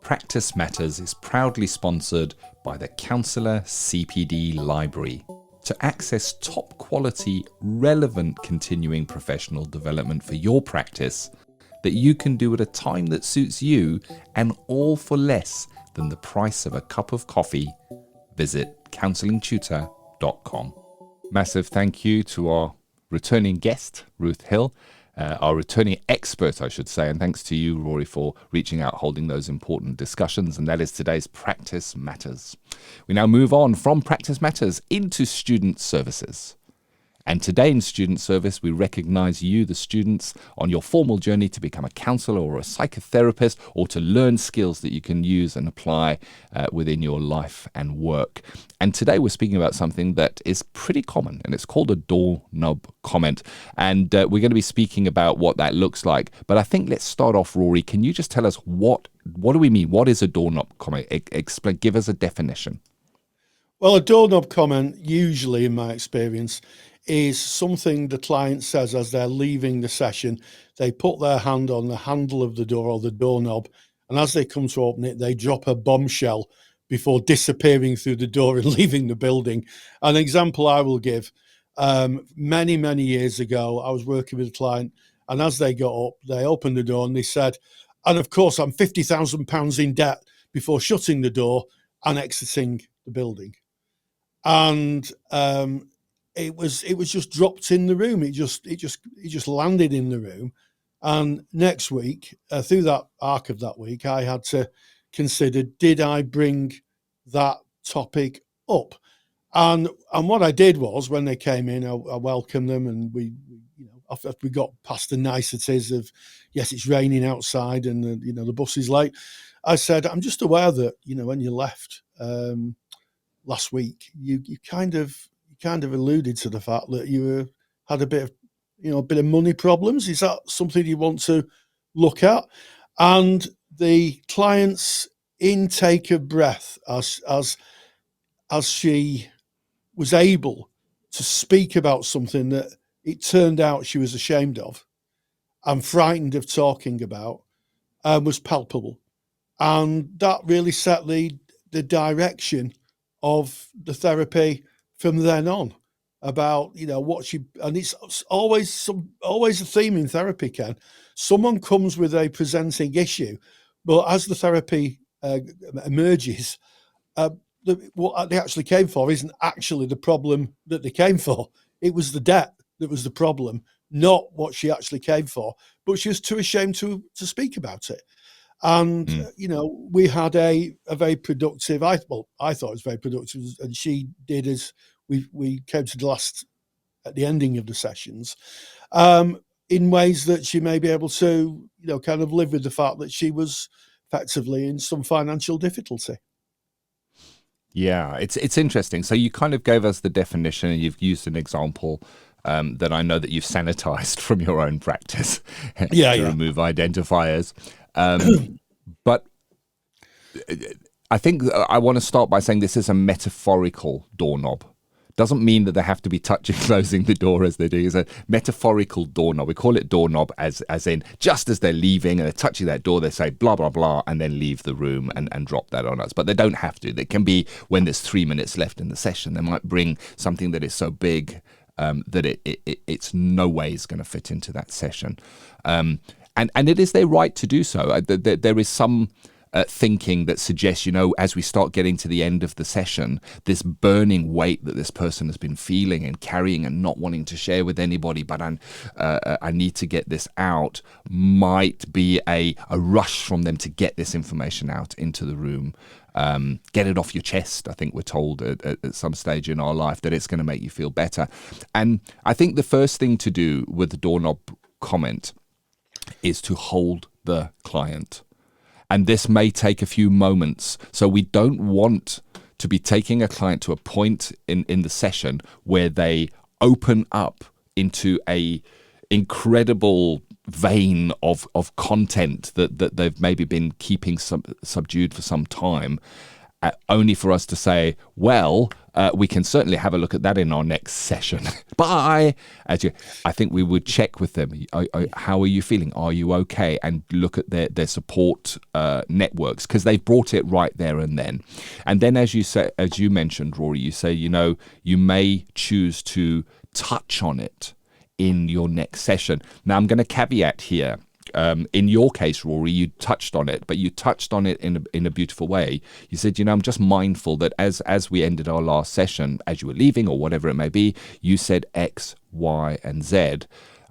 Practice Matters is proudly sponsored by the Counsellor CPD Library. To access top quality, relevant continuing professional development for your practice that you can do at a time that suits you and all for less than the price of a cup of coffee, visit counsellingtutor.com. Massive thank you to our returning guest, Ruth Hill, our returning expert, I should say, and thanks to you, Rory, for reaching out, holding those important discussions, and that is today's Practice Matters. We now move on from Practice Matters into student services. And today in Student Service, we recognise you, the students, on your formal journey to become a counsellor or a psychotherapist, or to learn skills that you can use and apply within your life and work. And today we're speaking about something that is pretty common, and it's called a doorknob comment. And we're going to be speaking about what that looks like. But I think let's start off, Rory. Can you just tell us what do we mean? What is a doorknob comment? Explain. Give us a definition. Well, a doorknob comment, usually in my experience, is something the client says as they're leaving the session. They put their hand on the handle of the door or the doorknob, and as they come to open it, they drop a bombshell before disappearing through the door and leaving the building. An example I will give, many, many years ago, I was working with a client, and as they got up, they opened the door and they said, and of course, I'm £50,000 in debt, before shutting the door and exiting the building. And it was just dropped in the room. It just landed in the room. And next week, through that arc of that week, I had to consider, did I bring that topic up? And what I did was, when they came in, I welcomed them, and we after we got past the niceties of, yes, it's raining outside and the bus is late, I said, I'm just aware that when you left last week, you kind of alluded to the fact that you had a bit of money problems. Is that something you want to look at? And the client's intake of breath as she was able to speak about something that it turned out she was ashamed of and frightened of talking about was palpable. And that really set the direction of the therapy from then on, about what she, and it's always a theme in therapy, Ken. Someone comes with a presenting issue, but as the therapy emerges, what they actually came for isn't actually the problem that they came for. It was the debt that was the problem, not what she actually came for, but she was too ashamed to speak about it. And, we had a very productive, I thought it was very productive, and she did, as we came to at the ending of the sessions, in ways that she may be able to, kind of live with the fact that she was effectively in some financial difficulty. Yeah, it's interesting. So you kind of gave us the definition, and you've used an example that I know that you've sanitized from your own practice to remove identifiers. But I think I want to start by saying this is a metaphorical doorknob. Doesn't mean that they have to be touching, closing the door as they do. It's a metaphorical doorknob. We call it doorknob as in just as they're leaving and they're touching that door, they say blah, blah, blah, and then leave the room and drop that on us. But they don't have to. They can be when there's 3 minutes left in the session. They might bring something that is so big that it's no way is going to fit into that session. And it is their right to do so. There is some thinking that suggests, as we start getting to the end of the session, this burning weight that this person has been feeling and carrying and not wanting to share with anybody, but I need to get this out, might be a rush from them to get this information out into the room. Get it off your chest. I think we're told at some stage in our life that it's going to make you feel better. And I think the first thing to do with the doorknob comment is to hold the client. And this may take a few moments. So we don't want to be taking a client to a point in the session where they open up into a incredible vein of content that they've maybe been keeping subdued for some time, only for us to say, well, we can certainly have a look at that in our next session. But I think we would check with them. How are you feeling? Are you okay? And look at their support networks, because they've brought it right there and then. And then, as you mentioned, Rory, you say, you may choose to touch on it in your next session. Now, I'm going to caveat here. In your case, Rory, you touched on it, but you touched on it in a beautiful way. You said, I'm just mindful that as we ended our last session, as you were leaving or whatever it may be, you said X, Y, and Z.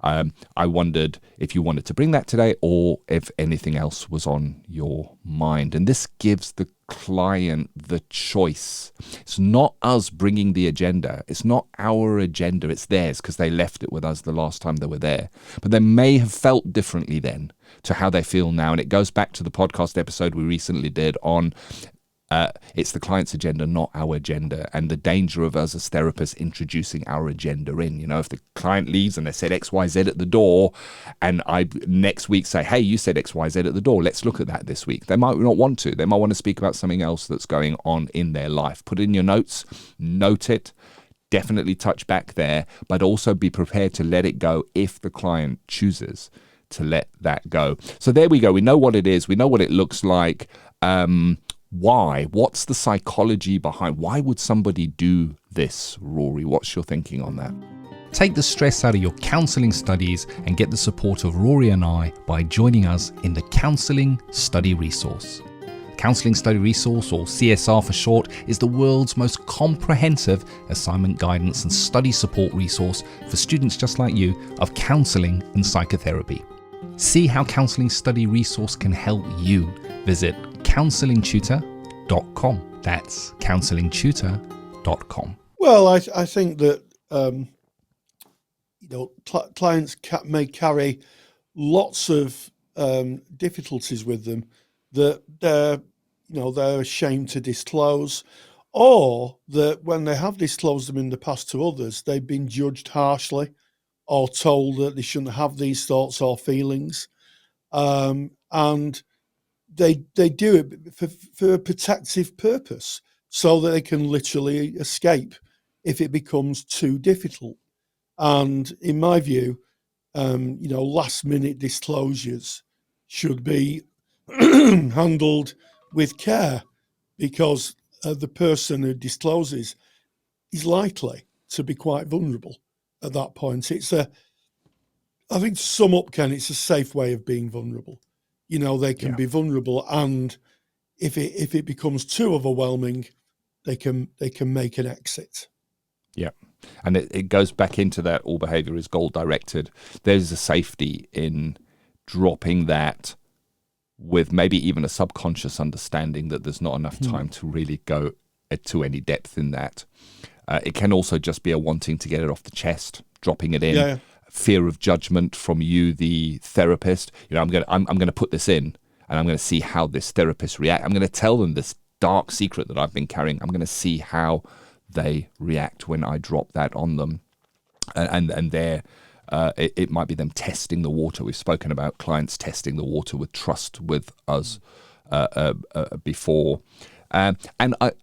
I wondered if you wanted to bring that today or if anything else was on your mind. And this gives the client the choice. It's not us bringing the agenda. It's not our agenda. It's theirs, because they left it with us the last time they were there. But they may have felt differently then to how they feel now. And it goes back to the podcast episode we recently did on it's the client's agenda, not our agenda, and the danger of us as therapists introducing our agenda in. If the client leaves and they said X, Y, Z at the door, and I next week say, hey, you said X, Y, Z at the door, let's look at that this week. They might not want to. They might want to speak about something else that's going on in their life. Put it in your notes, note it, definitely touch back there, but also be prepared to let it go if the client chooses to let that go. So there we go. We know what it is. We know what it looks like. Why? What's the psychology behind? Why would somebody do this, Rory? What's your thinking on that? Take the stress out of your counselling studies and get the support of Rory and I by joining us in the Counselling Study Resource. Counselling Study Resource, or CSR for short, is the world's most comprehensive assignment guidance and study support resource for students just like you of counselling and psychotherapy. See how Counselling Study Resource can help you. Visit counsellingtutor.com. That's counsellingtutor.com. Well, I think that clients may carry lots of difficulties with them that they're ashamed to disclose, or that when they have disclosed them in the past to others, they've been judged harshly or told that they shouldn't have these thoughts or feelings, and they do it for a protective purpose, so that they can literally escape if it becomes too difficult. And in my view, last minute disclosures should be handled with care, because the person who discloses is likely to be quite vulnerable at that point. I think to sum up, Ken, it's a safe way of being vulnerable. They can be vulnerable, and if it becomes too overwhelming, they can make an exit. Yeah. And it goes back into that all behavior is goal directed. There's a safety in dropping that with maybe even a subconscious understanding that there's not enough time to really go to any depth in that. It can also just be a wanting to get it off the chest, dropping it in. Yeah. Fear of judgment from you, the therapist. I'm going to put this in, and I'm going to see how this therapist react. I'm going to tell them this dark secret that I've been carrying. I'm going to see how they react when I drop that on them, and there, it might be them testing the water. We've spoken about clients testing the water with trust with us before, and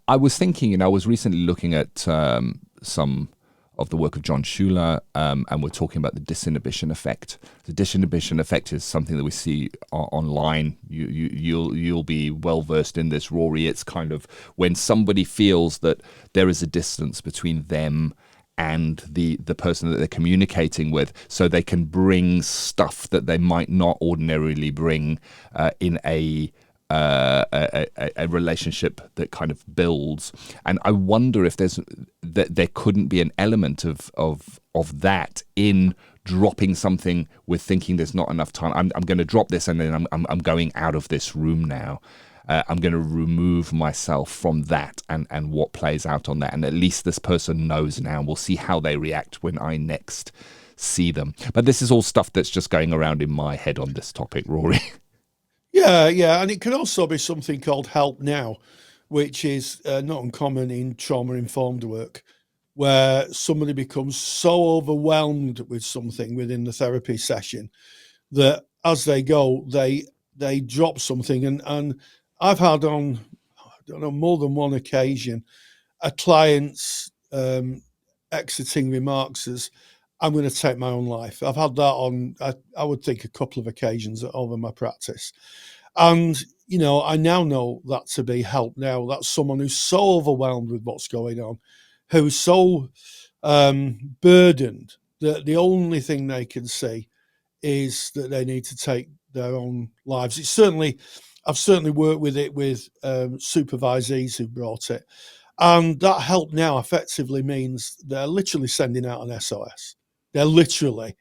I was thinking, I was recently looking at some of the work of John Schuler, and we're talking about the disinhibition effect. The disinhibition effect is something that we see online. You'll be well versed in this, Rory. It's kind of when somebody feels that there is a distance between them and the person that they're communicating with, so they can bring stuff that they might not ordinarily bring in a relationship that kind of builds. And I wonder if there couldn't be an element of that in dropping something with thinking there's not enough time. I'm going to drop this, and then I'm going out of this room now. I'm going to remove myself from that and what plays out on that. And at least this person knows now. We'll see how they react when I next see them. But this is all stuff that's just going around in my head on this topic, Rory. Yeah, and it can also be something called help now, which is not uncommon in trauma-informed work, where somebody becomes so overwhelmed with something within the therapy session that as they go, they drop something. And I've had on, more than one occasion, a client's exiting remarks as, I'm going to take my own life. I've had that on, I would think, a couple of occasions over my practice. And, I now know that to be help now. That's someone who's so overwhelmed with what's going on, who's so burdened that the only thing they can see is that they need to take their own lives. I've certainly worked with it with supervisees who brought it. And that help now effectively means they're literally sending out an SOS. They're literally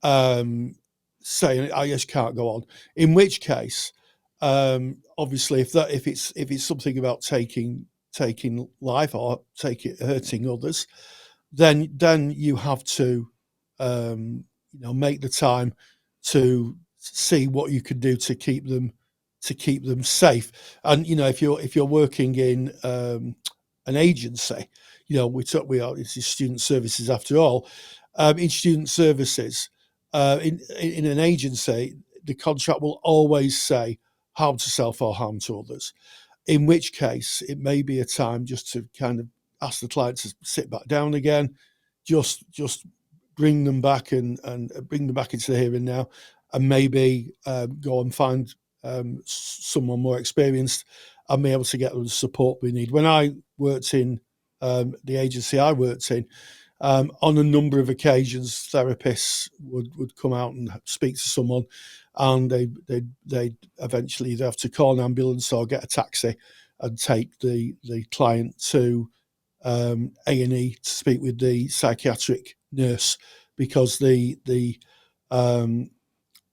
saying, I just can't go on. In which case, obviously, if it's something about taking life or hurting others, then you have to make the time to see what you can do to keep them safe. And if you're working in an agency, this is student services after all. In student services, in an agency, the contract will always say harm to self or harm to others. In which case, it may be a time just to kind of ask the client to sit back down again, just bring them back and bring them back into the here and now, and maybe go and find someone more experienced and be able to get the support we need. When I worked in the agency I worked in, on a number of occasions, therapists would come out and speak to someone, and they'd eventually either have to call an ambulance or get a taxi and take the client to A&E to speak with the psychiatric nurse, because the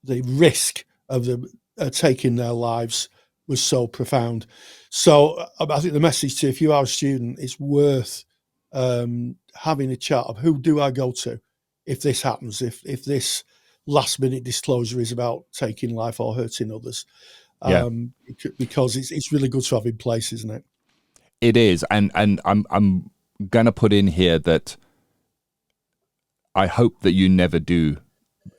risk of them taking their lives was so profound. So I think the message to, if you are a student, it's worth having a chat of, who do I go to if this happens, if this last minute disclosure is about taking life or hurting others. Because it's really good to have in place, isn't it? It is, and I'm going to put in here that I hope that you never do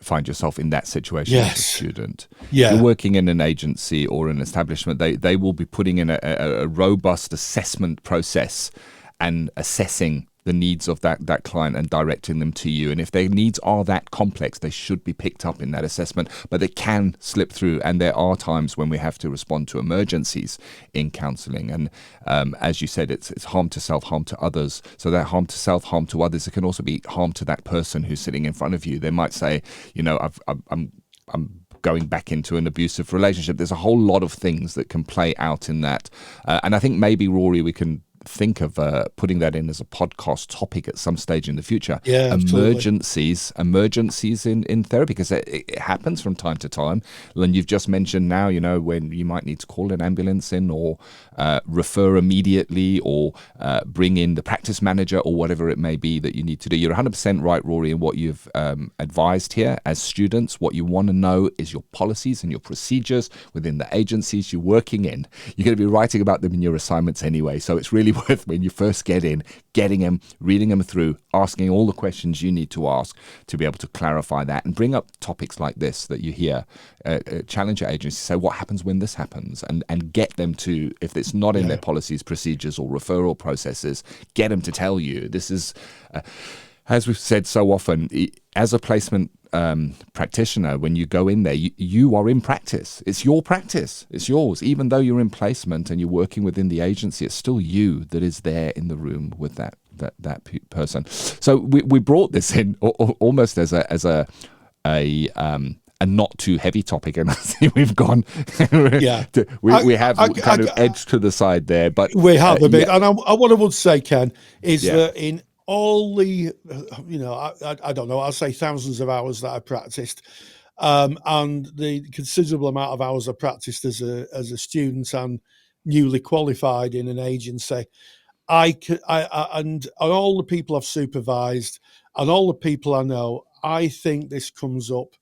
find yourself in that situation as a student. Yeah. If you're working in an agency or an establishment, they will be putting in a robust assessment process and assessing the needs of that client and directing them to you. And if their needs are that complex, they should be picked up in that assessment, but they can slip through. And there are times when we have to respond to emergencies in counselling. And as you said, it's harm to self, harm to others. So that harm to self, harm to others, it can also be harm to that person who's sitting in front of you. They might say, I'm going back into an abusive relationship. There's a whole lot of things that can play out in that. And I think maybe, Rory, we can think of putting that in as a podcast topic at some stage in the future. Emergencies in therapy, because it happens from time to time. And you've just mentioned now, when you might need to call an ambulance in, or refer immediately, or bring in the practice manager, or whatever it may be that you need to do. You're 100% right, Rory, in what you've advised here. As students, what you want to know is your policies and your procedures within the agencies you're working in. You're going to be writing about them in your assignments anyway, so it's really worth, when you first get in, getting them, reading them through, asking all the questions you need to ask to be able to clarify that, and bring up topics like this that you hear. Challenge your agency, say, what happens when this happens, and get them to, if it's not in their policies, procedures, or referral processes, get them to tell you. This is, as we've said so often, as a placement practitioner, when you go in there, you are in practice. It's your practice. It's yours. Even though you're in placement and you're working within the agency, it's still you that is there in the room with that person. So we brought this in almost as a not too heavy topic, and I see we've gone. We have kind of edged to the side there, but we have a bit. And what I would say, Ken, is that in all the, I don't know, I'll say thousands of hours that I practiced, and the considerable amount of hours I practiced as a student and newly qualified in an agency, and all the people I've supervised and all the people I know, I think this comes up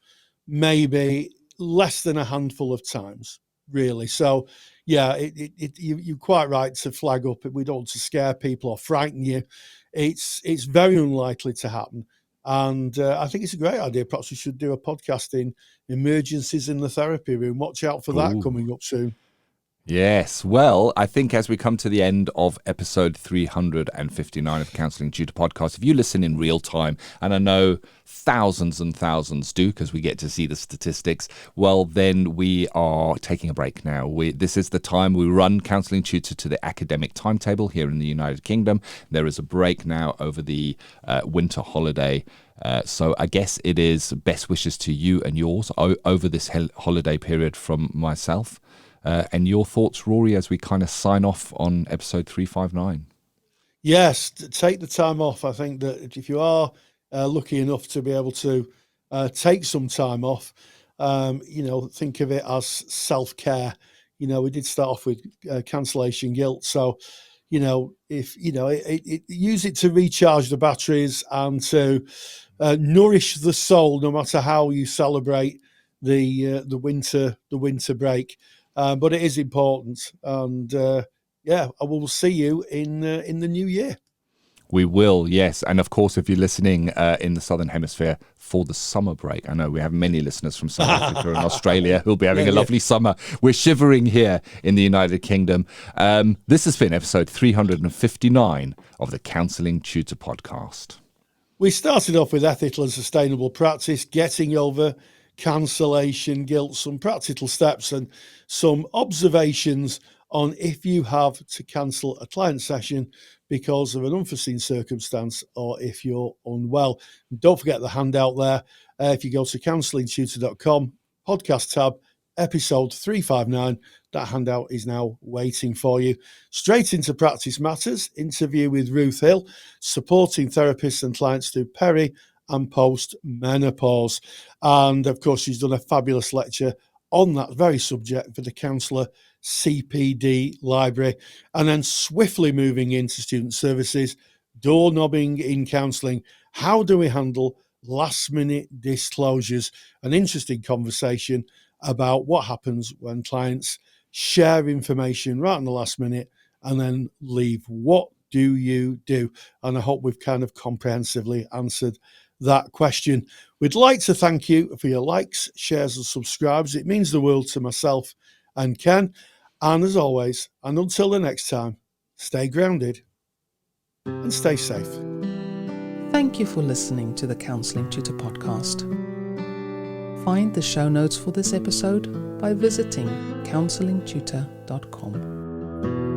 maybe less than a handful of times, really. So, you're quite right to flag up. We don't want to scare people or frighten you. It's very unlikely to happen. And I think it's a great idea. Perhaps we should do a podcast in emergencies in the therapy room. Watch out for that coming up soon. Yes. Well, I think as we come to the end of episode 359 of the Counselling Tutor Podcast, if you listen in real time, and I know thousands and thousands do because we get to see the statistics, well, then we are taking a break now. This is the time we run Counselling Tutor to the academic timetable here in the United Kingdom. There is a break now over the winter holiday. So I guess it is best wishes to you and yours over this holiday period from myself. And your thoughts, Rory, as we kind of sign off on episode 359? Yes, take the time off. I think that if you are lucky enough to be able to take some time off, think of it as self-care. We did start off with cancellation guilt. So, if, use it to recharge the batteries and to nourish the soul, no matter how you celebrate the winter break. But it is important, and I will see you in the new year. We will, yes. And of course, if you're listening in the Southern Hemisphere for the summer break, I know we have many listeners from South Africa and Australia who'll be having a lovely summer. We're shivering here in the United Kingdom. This has been episode 359 of the Counselling Tutor Podcast. We started off with ethical and sustainable practice, getting over cancellation guilt, some practical steps and some observations on if you have to cancel a client session because of an unforeseen circumstance or if you're unwell. And don't forget the handout there. If you go to counsellingtutor.com, podcast tab, episode 359, that handout is now waiting for you. Straight into Practice Matters, interview with Ruth Hill, supporting therapists and clients through peri and post-menopause. And of course, she's done a fabulous lecture on that very subject for the Counsellor CPD library. And then swiftly moving into student services, doorknobbing in counselling. How do we handle last-minute disclosures? An interesting conversation about what happens when clients share information right in the last minute and then leave. What do you do? And I hope we've kind of comprehensively answered that question. We'd like to thank you for your likes, shares and subscribes. It means the world to myself and Ken. And as always, and until the next time, stay grounded and stay safe. Thank you for listening to the Counselling Tutor Podcast. Find the show notes for this episode by visiting counsellingtutor.com.